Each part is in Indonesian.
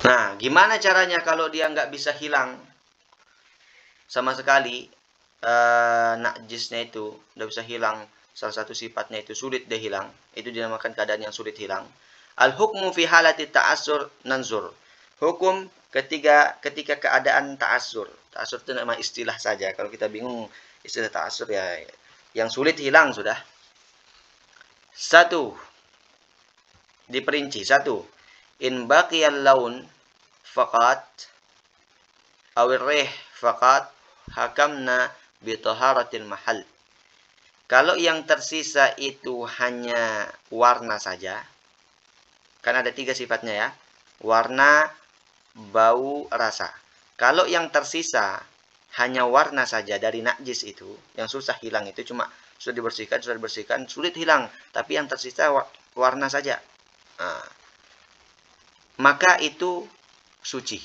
Nah, gimana caranya kalau dia nggak bisa hilang sama sekali, najisnya itu nggak bisa hilang, salah satu sifatnya itu sulit dia hilang, itu dinamakan keadaan yang sulit hilang. Al-hukmu fi halati ta'assur nanzur. Hukum ketika keadaan ta'assur. Ta'assur itu nama istilah saja. Kalau kita bingung istilah ta'assur ya yang sulit hilang sudah. Satu, diperinci. Satu, in baqiyal laun faqat awir rih faqat hakamna bi taharatil mahal. Kalau yang tersisa itu hanya warna saja, kan ada 3 sifatnya ya. Warna, bau, rasa. Kalau yang tersisa hanya warna saja dari najis itu, yang susah hilang itu cuma sudah dibersihkan, sulit hilang, tapi yang tersisa warna saja. Nah, maka itu suci.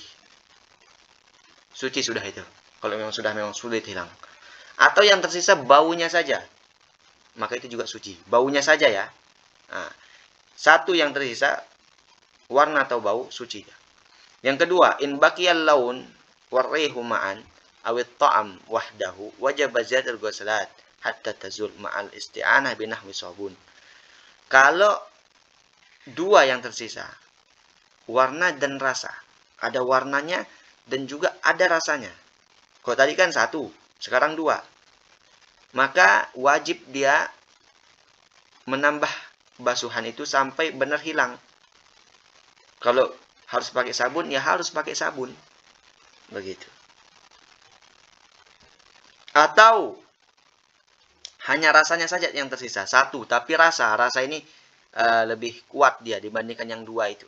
Suci sudah itu. Kalau memang sulit hilang. Atau yang tersisa baunya saja, maka itu juga suci. Baunya saja ya. Nah, satu yang tersisa warna atau bau, suci. Yang kedua, in baqiyal laun warrihu ma'an awit ta'am wahdahu wajib ziyadatul ghuslat hatta tazul ma'al isti'anah binahwi sabun. Kalau dua yang tersisa, warna dan rasa, ada warnanya dan juga ada rasanya. Kalau tadi kan satu, sekarang dua, maka wajib dia menambah basuhan itu sampai benar hilang. Kalau harus pakai sabun, ya harus pakai sabun. Begitu. Atau hanya rasanya saja yang tersisa. Satu, tapi rasa ini lebih kuat dia dibandingkan yang dua itu.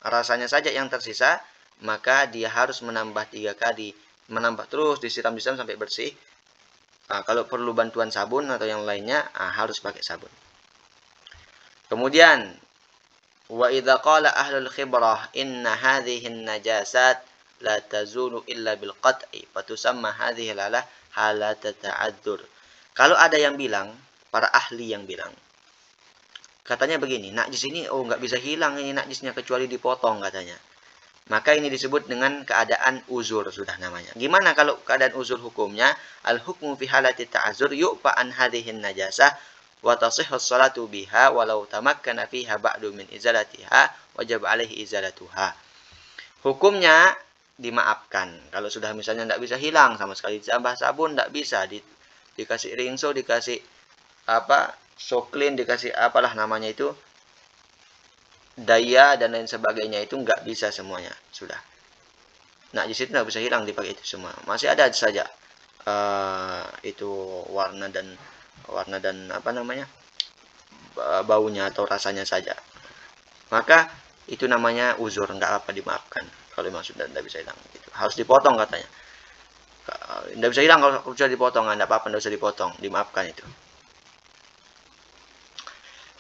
Rasanya saja yang tersisa, maka dia harus menambah 3 kali. Menambah terus, disiram sampai bersih. Nah, kalau perlu bantuan sabun atau yang lainnya, harus pakai sabun. Kemudian, wa idza qala ahlul khibrah inna hadhihi an-najasat la tazulu illa bil qat'i fatusamma hadhihi al-halah halat ta'addur. Kalau ada yang bilang, para ahli yang bilang, katanya begini, najis ini nggak bisa hilang ini najisnya kecuali dipotong katanya. Maka ini disebut dengan keadaan uzur sudah namanya. Gimana kalau keadaan uzur hukumnya? Al-hukmu fi halati ta'azzur yu'fa an hadhihi an-najasah wa tasihhu as-salatu biha walau tamakkana fiha ba'du min izalatiha wajib alaihi izalatuha. Hukumnya dimaafkan. Kalau sudah misalnya tidak bisa hilang sama sekali, ditambah sabun tidak bisa, dikasih rinso, dikasih soklin, dikasih apalah namanya itu, daya dan lain sebagainya, itu nggak bisa semuanya sudah. Najis itu nggak bisa hilang dipakai itu semua. Masih ada saja itu warna dan apa namanya, baunya atau rasanya saja. Maka itu namanya uzur, nggak apa dimaafkan. Kalau memang sudah tidak bisa hilang, gitu. Harus dipotong katanya. Tidak bisa hilang kalau sudah dipotong, nggak apa-apa, tidak usah dipotong, dimaafkan itu.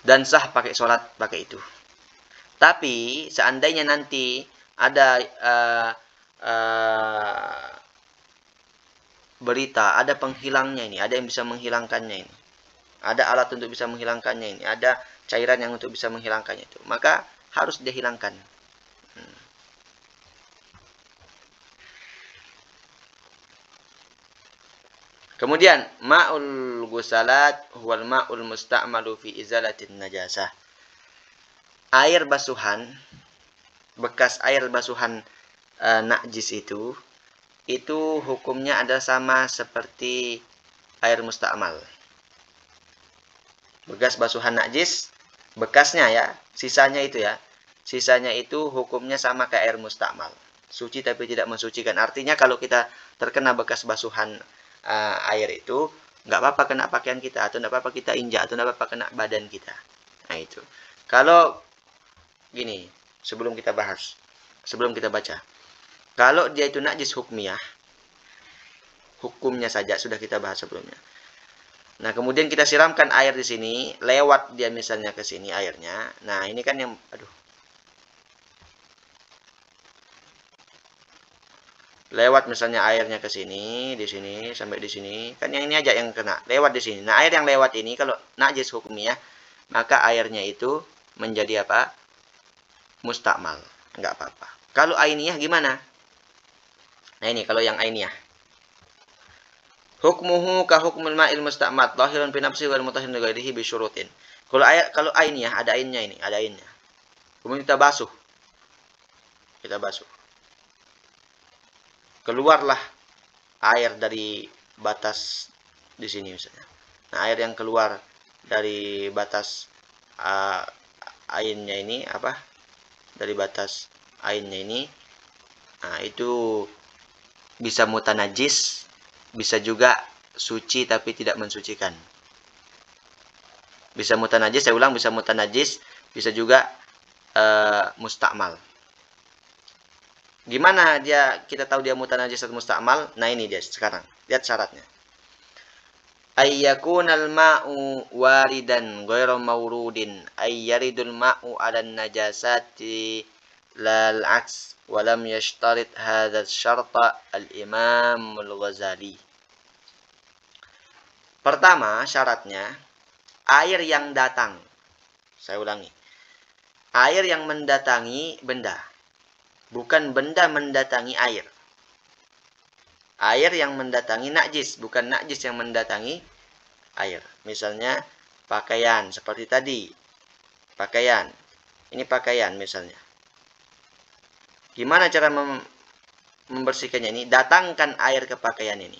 Dan sah pakai sholat pakai itu. Tapi seandainya nanti ada berita, ada penghilangnya ini, ada yang bisa menghilangkannya ini, ada alat untuk bisa menghilangkannya ini, ada cairan yang untuk bisa menghilangkannya itu, maka harus dihilangkan. Kemudian ma'ul ghusalat huwal ma'ul musta'malu fi izalatin najasah. Air basuhan, bekas air basuhan najis itu hukumnya adalah sama seperti air musta'mal. Bekas basuhan najis, bekasnya ya, sisanya itu hukumnya sama kayak air musta'mal. Suci tapi tidak mensucikan. Artinya kalau kita terkena bekas basuhan air itu, nggak apa-apa kena pakaian kita, atau nggak apa-apa kita injak, atau nggak apa-apa kena badan kita. Nah itu. Kalau gini, sebelum kita baca, kalau dia itu najis hukmiyah, hukumnya saja sudah kita bahas sebelumnya. Nah kemudian kita siramkan air di sini, lewat dia misalnya ke sini airnya. Nah ini kan yang, lewat misalnya airnya ke sini, di sini sampai di sini, kan yang ini aja yang kena, lewat di sini. Nah air yang lewat ini kalau najis hukumnya, maka airnya itu menjadi apa? Mustakmal, nggak apa-apa. Kalau ainiyah gimana? Nah ini kalau yang ainiyah. Hukmuhu ka hukmul ma'il musta'mad, dhahirun fi nafsi wal mutahhirun li ghairihi bi syurutin. Kalau ainiyah ada ainnya ini, ada ainnya. Kemudian kita basuh. Kita basuh. Keluarlah air dari batas di sini misalnya. Nah, air yang keluar dari batas ainnya ini apa? Dari batas ainnya ini, nah itu bisa mutanajis, bisa juga suci tapi tidak mensucikan. Bisa mutanajis, saya ulang, bisa mutanajis, bisa juga mustakmal. Gimana kita tahu dia mutanajis atau mustakmal? Nah ini dia sekarang. Lihat syaratnya. Ayyakunal ma'u waridan ghairu mawrudin, ayyaridul ma'u 'alan najasati lal 'aks wa lam yashtarit hadzal syarta al-Imam al-Ghazali. Pertama syaratnya air yang datang. Saya ulangi. Air yang mendatangi benda. Bukan benda mendatangi air. Air yang mendatangi najis, bukan najis yang mendatangi air. Misalnya pakaian, seperti tadi. Pakaian. Ini pakaian misalnya. Gimana cara membersihkannya ini? Datangkan air ke pakaian ini.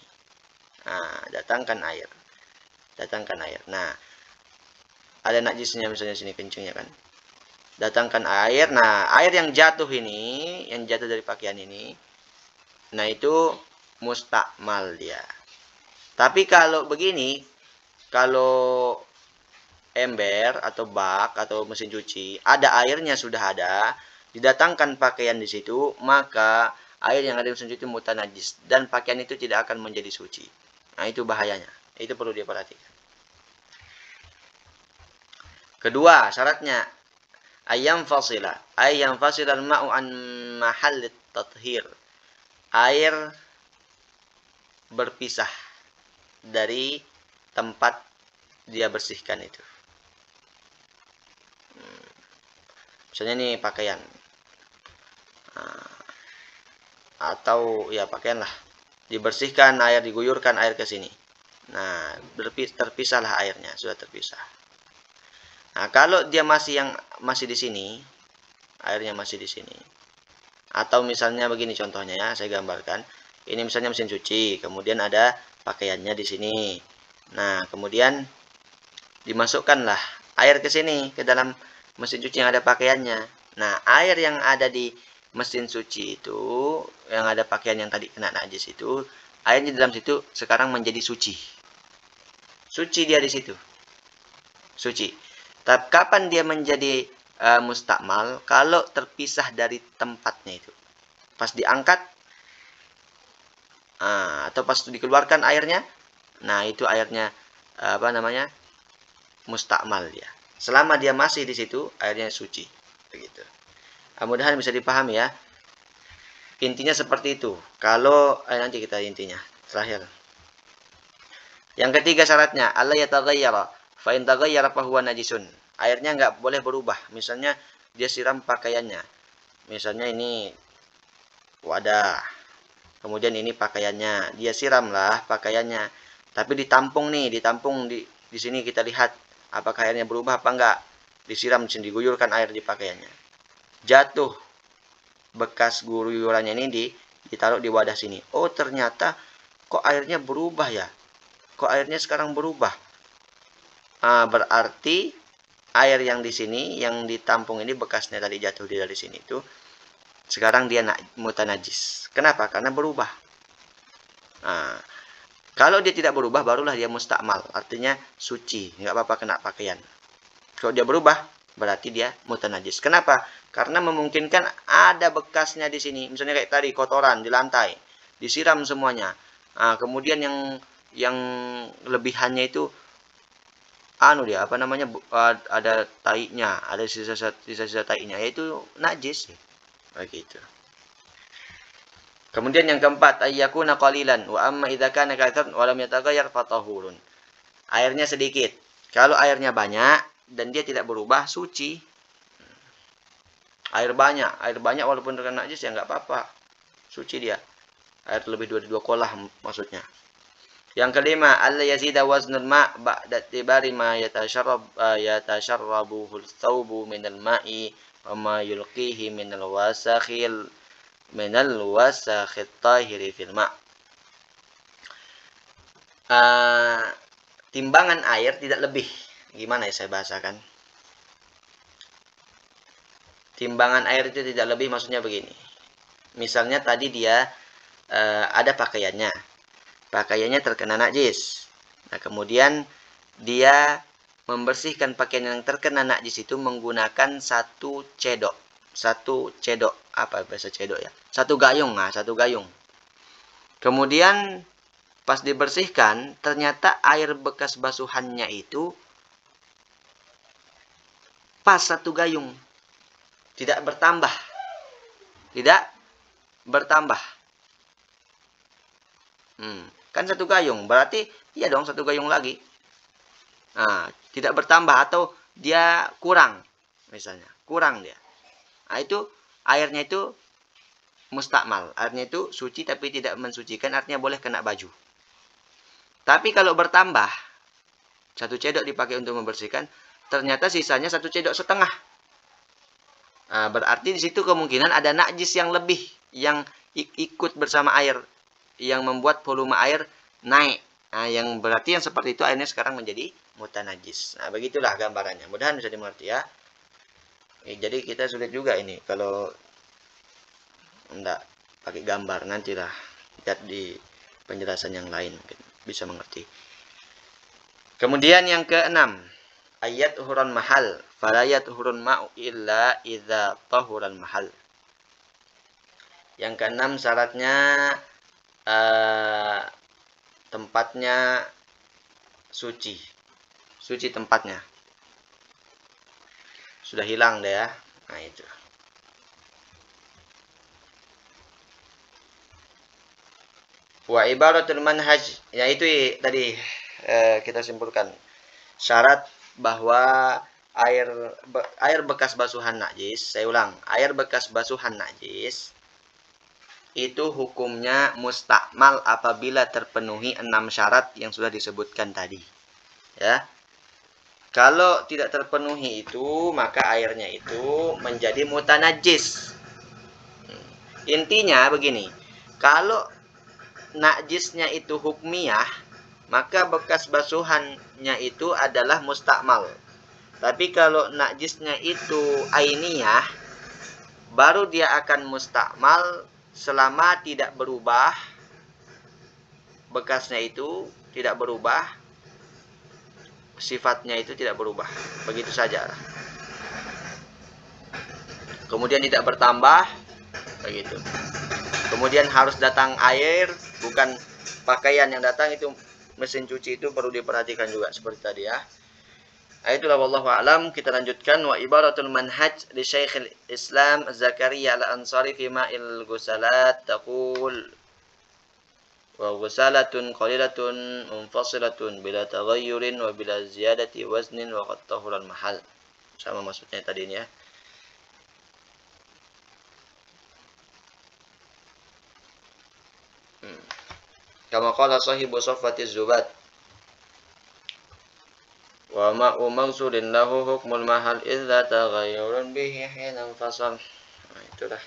Nah, datangkan air. Datangkan air. Nah, ada najisnya misalnya sini kencingnya kan. Datangkan air. Nah, air yang jatuh ini, yang jatuh dari pakaian ini, nah itu mustakmal dia. Tapi kalau begini, kalau ember atau bak atau mesin cuci, ada airnya sudah ada, didatangkan pakaian di situ, maka air yang ada di mesin cuci mutanajis dan pakaian itu tidak akan menjadi suci. Nah, itu bahayanya. Itu perlu diperhatikan. Kedua, syaratnya ayam fasila al-ma'u an mahallit tathhir. Air berpisah dari tempat dia bersihkan itu. Misalnya ini pakaian. Atau ya pakaian lah. Dibersihkan air, diguyurkan air ke sini. Nah, terpisahlah airnya, sudah terpisah. Nah, kalau dia masih di sini, airnya masih di sini. Atau misalnya begini contohnya ya, saya gambarkan. Ini misalnya mesin cuci, kemudian ada pakaiannya di sini. Nah, kemudian dimasukkanlah air ke sini, ke dalam mesin cuci yang ada pakaiannya. Nah, air yang ada di mesin cuci itu, yang ada pakaian yang tadi kena najis itu, airnya di dalam situ sekarang menjadi suci. Suci dia di situ. Suci. Tapi kapan dia menjadi mustakmal? Kalau terpisah dari tempatnya itu. Pas diangkat, atau pas dikeluarkan airnya, nah itu airnya mustakmal dia. Selama dia masih di situ, airnya suci. Begitu. Mudah-mudahan bisa dipahami ya. Intinya seperti itu. Kalau nanti kita intinya terakhir. Yang ketiga syaratnya, alla yataghayyara. Fa in taghayyara fa huwa najisun. Airnya nggak boleh berubah. Misalnya dia siram pakaiannya. Misalnya ini wadah. Kemudian ini pakaiannya, dia siramlah pakaiannya. Tapi ditampung nih, ditampung di sini kita lihat apakah airnya berubah apa enggak. Disiram di sini, diguyurkan air di pakaiannya. Jatuh bekas guyurannya ini ditaruh di wadah sini. Oh, ternyata kok airnya berubah ya? Kok airnya sekarang berubah? Berarti air yang di sini, yang ditampung ini bekasnya tadi jatuh dari sini itu sekarang dia mutanajis. Kenapa? Karena berubah. Nah, kalau dia tidak berubah, barulah dia mustakmal. Artinya suci. Nggak apa-apa kena pakaian. Kalau dia berubah, berarti dia mutanajis. Kenapa? Karena memungkinkan ada bekasnya di sini. Misalnya kayak tadi, kotoran di lantai. Disiram semuanya. Nah, kemudian yang lebihannya itu, ada tainya. Ada sisa-sisa tainya. Yaitu najis. Begitu. Kemudian yang keempat, ayyakuna qalilan wa amma idza kana katsiran wa lam yataghayyar fatahurun. Airnya sedikit. Kalau airnya banyak dan dia tidak berubah, suci. Air banyak walaupun terkena najis ya nggak apa-apa. Suci dia. Air lebih dari 2 kolah maksudnya. Yang kelima, alla yazida waznul ma' ba'da tibari ma yatasharrabuhu al-thawbu minal ma'i wa ma yulqihi minal wasakhil tahiri fil ma'. Timbangan air tidak lebih. Gimana ya saya bahasakan? Timbangan air itu tidak lebih maksudnya begini. Misalnya tadi dia ada pakaiannya. Pakaiannya terkena najis. Nah, kemudian dia membersihkan pakaian yang terkena najis itu menggunakan 1 cedok. 1 cedok. Apa bahasa cedok ya? 1 gayung. Nah, 1 gayung. Kemudian pas dibersihkan, ternyata air bekas basuhannya itu pas 1 gayung. Tidak bertambah. Tidak bertambah. Kan 1 gayung. Berarti iya dong 1 gayung lagi. Nah, tidak bertambah atau dia kurang. Misalnya. Kurang dia. Nah, itu airnya itu mustakmal. Airnya itu suci tapi tidak mensucikan. Artinya boleh kena baju. Tapi kalau bertambah. 1 cedok dipakai untuk membersihkan. Ternyata sisanya 1 cedok setengah. Nah, berarti di situ kemungkinan ada najis yang lebih yang ikut bersama air yang membuat volume air naik. Nah, yang berarti yang seperti itu airnya sekarang menjadi mutanajis. Nah, begitulah gambarannya. Mudahan bisa dimengerti ya. Jadi kita sulit juga ini kalau enggak pakai gambar, nantilah lihat di penjelasan yang lain mungkin bisa mengerti. Kemudian yang keenam, ayat huran mahal. Falayat hurun ma'u illa idza tahuran mahal. Yang keenam syaratnya tempatnya suci. Suci tempatnya. Sudah hilang deh ya. Nah, itu. Wa ibaratul manhaj. Ya, itu tadi kita simpulkan. Syarat bahwa air bekas basuhan najis, saya ulang, air bekas basuhan najis itu hukumnya mustakmal apabila terpenuhi 6 syarat yang sudah disebutkan tadi. Ya. Kalau tidak terpenuhi itu, maka airnya itu menjadi mutanajis. Intinya begini, kalau najisnya itu hukmiyah, maka bekas basuhannya itu adalah mustakmal. Tapi kalau najisnya itu ainiyah, baru dia akan mustakmal selama tidak berubah. Bekasnya itu tidak berubah. Sifatnya itu tidak berubah. Begitu saja. Kemudian tidak bertambah. Begitu. Kemudian harus datang air. Bukan pakaian yang datang, itu mesin cuci itu perlu diperhatikan juga. Seperti tadi ya. Itulah wallahu a'lam. Kita lanjutkan. Wa ibaratul manhaj li Syekhul Islam Zakaria al-Ansari fi ma'il ghusalat taqul wa ghusalatun qalilatun munfasilatun bila taghayyurin wa bila ziyadati waznin wa qad tahuran mahal. Sama maksudnya tadi ini ya. Kama qala sahibu Saffatiz Zubat wa ma'u maqsudin lahu hukmul mahal idza taghayyurun bihi hina fasal. Nah, itulah.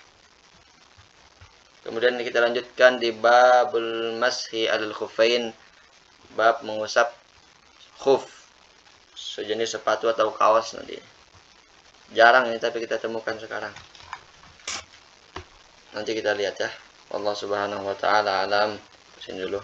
Kemudian kita lanjutkan di babul mashi alal khuffain, bab mengusap khuf, sejenis sepatu atau kaos nanti. Jarang ini tapi kita temukan sekarang. Nanti kita lihat ya. Allah Subhanahu wa taala alam. Sini dulu.